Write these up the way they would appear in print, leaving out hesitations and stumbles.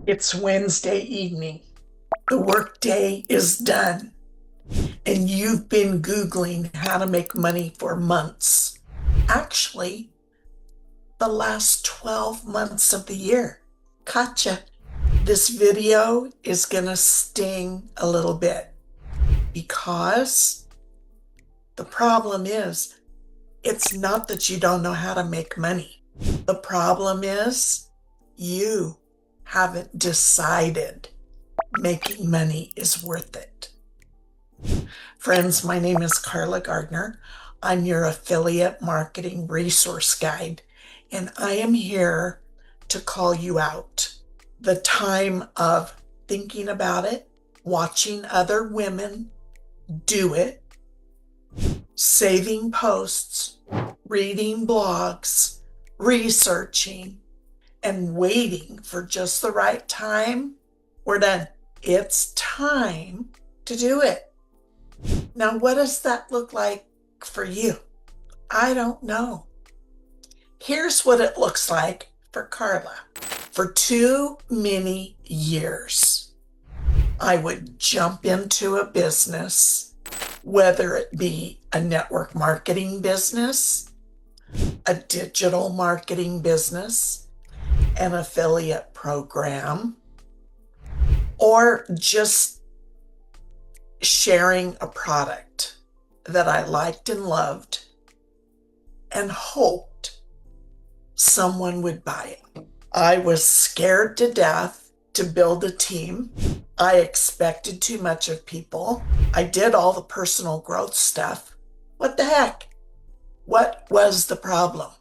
It's Wednesday evening. The workday is done, and you've been Googling how to make money for months. Actually, the last 12 months of the year. Gotcha. This video is gonna sting a little bit because the problem is it's not that you don't know how to make money. The problem is you haven't decided making money is worth it. Friends, my name is Carla Gardiner. I'm your affiliate marketing resource guide, and I am here to call you out. The time of thinking about it, watching other women do it, saving posts, reading blogs, researching, and waiting for just the right time, we're done. It's time to do it. Now, what does that look like for you? I don't know. Here's what it looks like for Carla. For too many years, I would jump into a business, whether it be a network marketing business, a digital marketing business, an affiliate program, or just sharing a product that I liked and loved and hoped someone would buy it. I was scared to death to build a team. I expected too much of people. I did all the personal growth stuff. What the heck? What was the problem?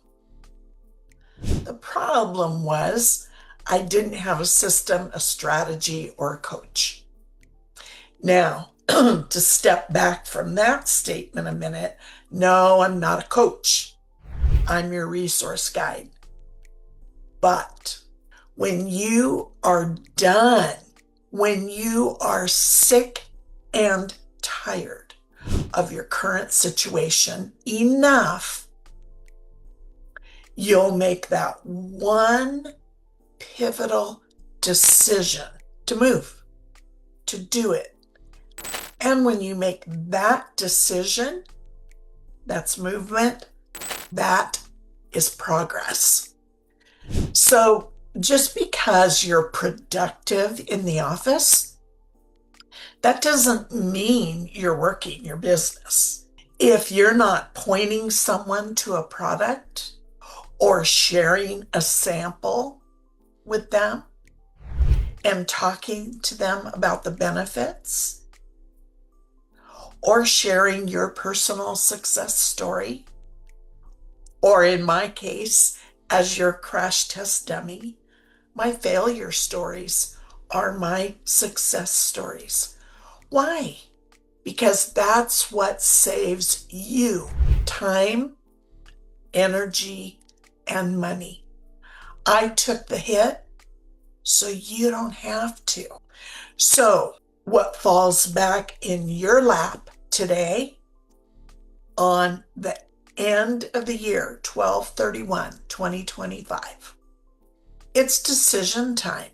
The problem was I didn't have a system, a strategy, or a coach. Now, to step back from that statement a minute, no, I'm not a coach. I'm your resource guide. But when you are done, when you are sick and tired of your current situation enough, you'll make that one pivotal decision to move, to do it. And when you make that decision, that's movement, that is progress. So just because you're productive in the office, that doesn't mean you're working your business. If you're not pointing someone to a product or sharing a sample with them and talking to them about the benefits, or sharing your personal success story, or in my case, as your crash test dummy, my failure stories are my success stories. Why? Because that's what saves you time, energy, and money. I took the hit, so you don't have to. So what falls back in your lap today on the end of the year, 12/31/2025, it's decision time.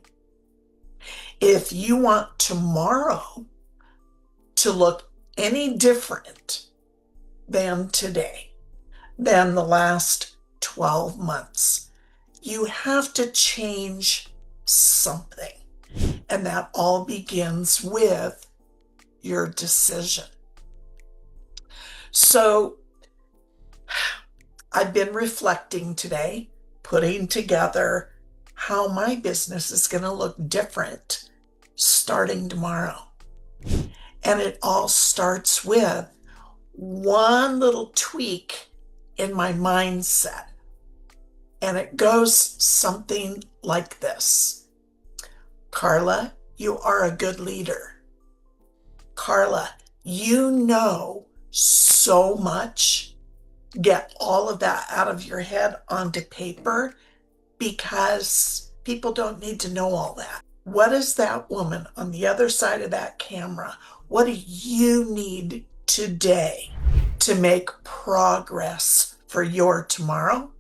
If you want tomorrow to look any different than today, than the last 12 months, you have to change something. And that all begins with your decision. So I've been reflecting today, putting together how my business is going to look different starting tomorrow. And it all starts with one little tweak in my mindset. And it goes something like this. Carla, you are a good leader. Carla, you know so much. Get all of that out of your head onto paper, because people don't need to know all that. What is that woman on the other side of that camera? What do you need today to make progress for your tomorrow?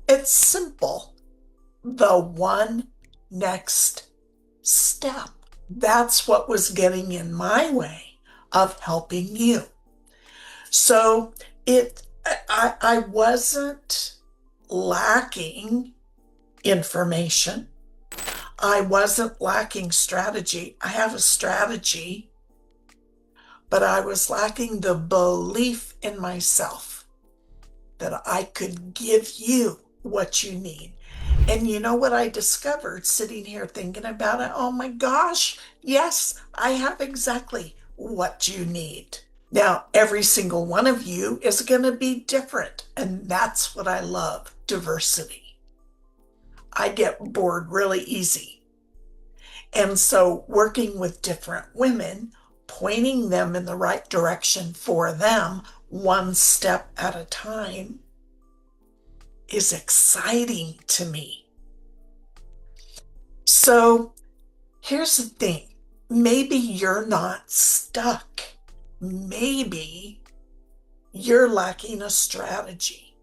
It's simple. The one next step. That's what was getting in my way of helping you. So I wasn't lacking information. I wasn't lacking strategy. I have a strategy, but I was lacking the belief in myself that I could give you what you need. And you know what I discovered sitting here thinking about it? Oh my gosh, yes, I have exactly what you need. Now, every single one of you is going to be different, and that's what I love, diversity. I get bored really easy. And so working with different women, pointing them in the right direction for them, one step at a time, is exciting to me. So here's the thing. Maybe you're not stuck. Maybe you're lacking a strategy.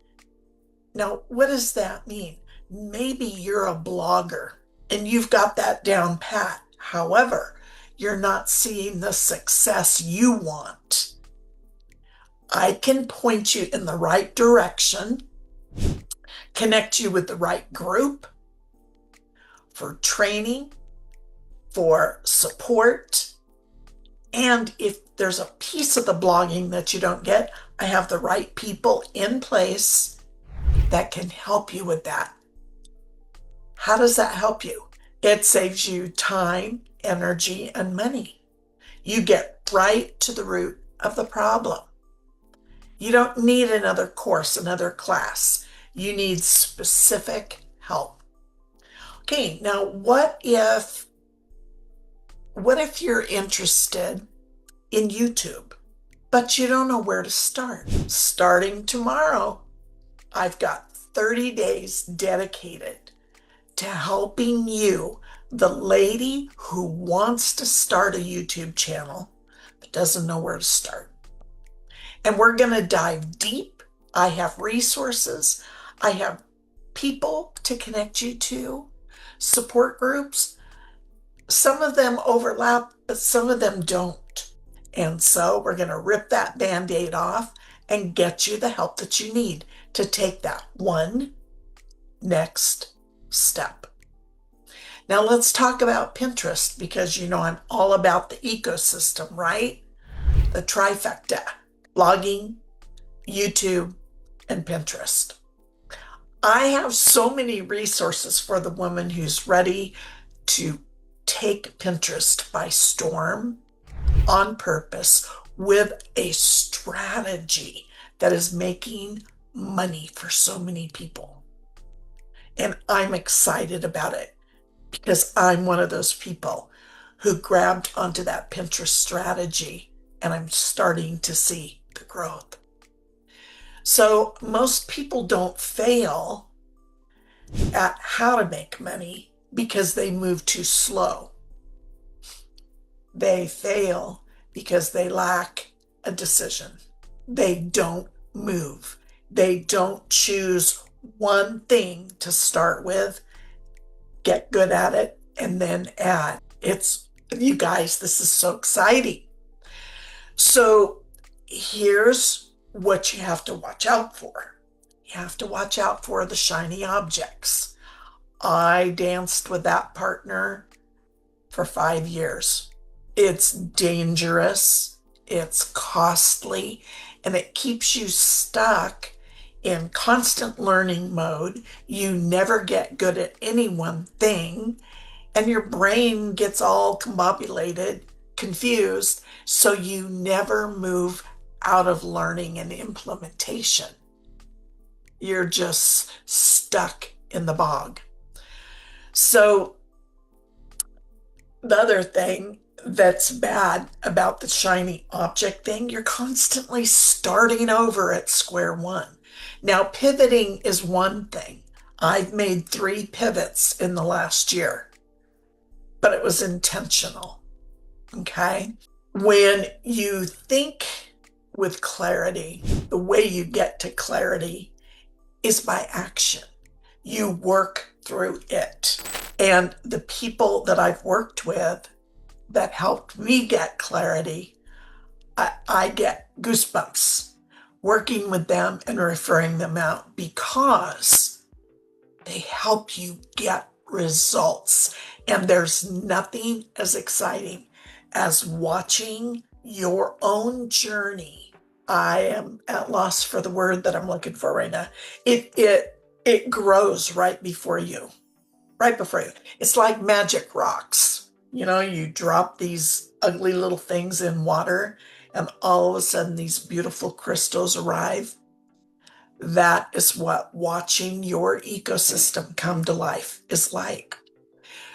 Now, what does that mean? Maybe you're a blogger and you've got that down pat. However, you're not seeing the success you want. I can point you in the right direction, connect you with the right group for training, for support. And if there's a piece of the blogging that you don't get, I have the right people in place that can help you with that. How does that help you? It saves you time, energy, and money. You get right to the root of the problem. You don't need another course, another class. You need specific help. Okay, now what if you're interested in YouTube, but you don't know where to start? Starting tomorrow, I've got 30 days dedicated to helping you, the lady who wants to start a YouTube channel but doesn't know where to start. And we're going to dive deep. I have resources. I have people to connect you to, support groups. Some of them overlap, but some of them don't. And so we're going to rip that Band-Aid off and get you the help that you need to take that one next step. Now let's talk about Pinterest, because you know I'm all about the ecosystem, right? The trifecta: blogging, YouTube, and Pinterest. I have so many resources for the woman who's ready to take Pinterest by storm on purpose with a strategy that is making money for so many people. And I'm excited about it because I'm one of those people who grabbed onto that Pinterest strategy, and I'm starting to see the growth. So most people don't fail at how to make money because they move too slow. They fail because they lack a decision. They don't move. They don't choose one thing to start with, get good at it, and then add. You guys, this is so exciting. So here's what you have to watch out for. You have to watch out for the shiny objects. I danced with that partner for 5 years. It's dangerous, it's costly, and it keeps you stuck in constant learning mode. You never get good at any one thing, and your brain gets all combobulated, confused, so you never move out of learning and implementation. You're just stuck in the bog. So the other thing that's bad about the shiny object thing, you're constantly starting over at square one. Now, pivoting is one thing. I've made 3 pivots in the last year, but it was intentional. Okay? When you think with clarity, the way you get to clarity is by action. You work through it. And the people that I've worked with that helped me get clarity, I get goosebumps working with them and referring them out because they help you get results. And there's nothing as exciting as watching your own journey. I am at loss for the word that I'm looking for right now. It grows right before you. Right before you. It's like magic rocks. You know, you drop these ugly little things in water and all of a sudden these beautiful crystals arrive. That is what watching your ecosystem come to life is like.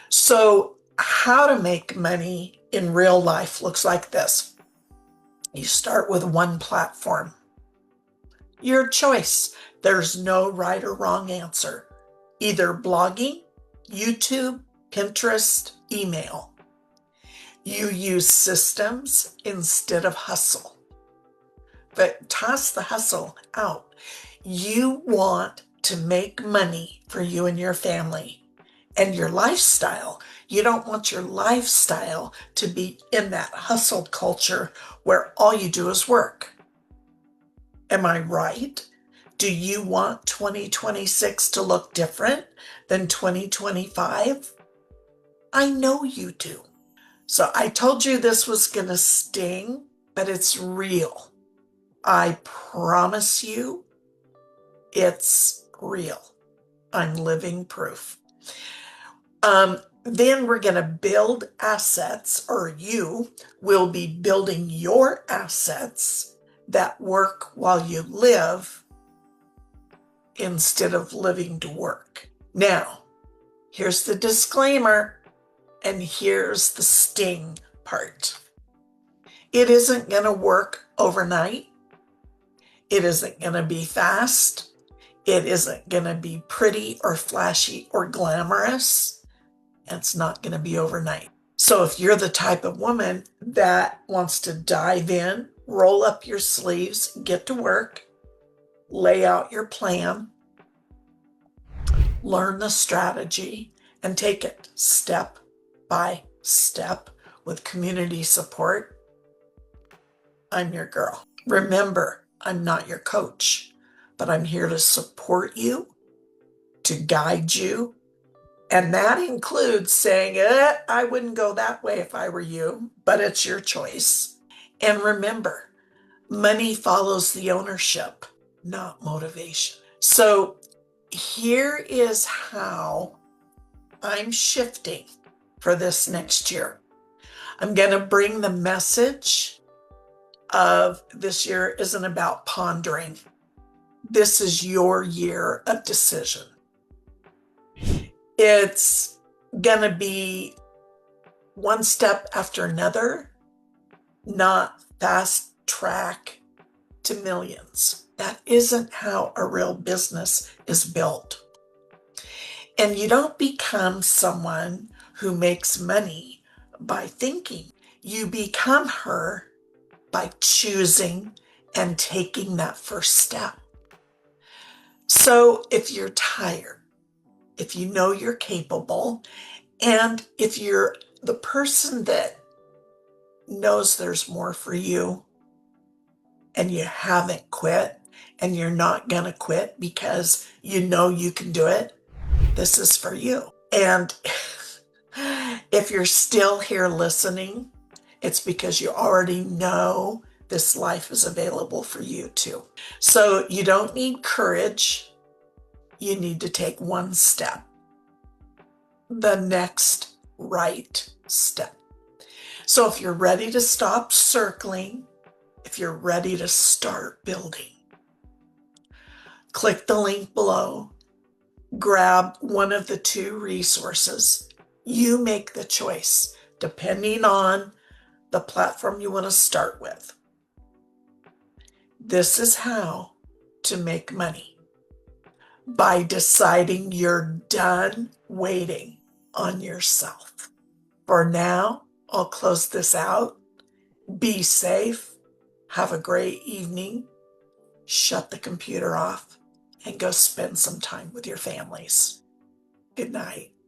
So how to make money in real life looks like this. You start with one platform. Your choice. There's no right or wrong answer. Either blogging, YouTube, Pinterest, email. You use systems instead of hustle. But toss the hustle out. You want to make money for you and your family and your lifestyle. You don't want your lifestyle to be in that hustle culture where all you do is work. Am I right? Do you want 2026 to look different than 2025? I know you do. So I told you this was going to sting, but it's real. I promise you it's real. I'm living proof. Then we're going to build assets, or you will be building your assets that work while you live instead of living to work. Now, here's the disclaimer, and here's the sting part. It isn't going to work overnight. It isn't going to be fast. It isn't going to be pretty or flashy or glamorous. It's not going to be overnight. So if you're the type of woman that wants to dive in, roll up your sleeves, get to work, lay out your plan, learn the strategy, and take it step by step with community support, I'm your girl. Remember, I'm not your coach, but I'm here to support you, to guide you. And that includes saying, I wouldn't go that way if I were you, but it's your choice. And remember, money follows the ownership, not motivation. So here is how I'm shifting for this next year. I'm going to bring the message of this year isn't about pondering. This is your year of decision. It's going to be one step after another, not fast track to millions. That isn't how a real business is built. And you don't become someone who makes money by thinking. You become her by choosing and taking that first step. So if you're tired, if you know you're capable, and if you're the person that knows there's more for you and you haven't quit and you're not going to quit because you know you can do it, this is for you. And if you're still here listening, it's because you already know this life is available for you too. So you don't need courage. You need to take one step, the next right step. So if you're ready to stop circling, if you're ready to start building, click the link below, grab one of the two resources. You make the choice depending on the platform you want to start with. This is how to make money. By deciding you're done waiting on yourself. For now, I'll close this out. Be safe. Have a great evening. Shut the computer off and go spend some time with your families. Good night.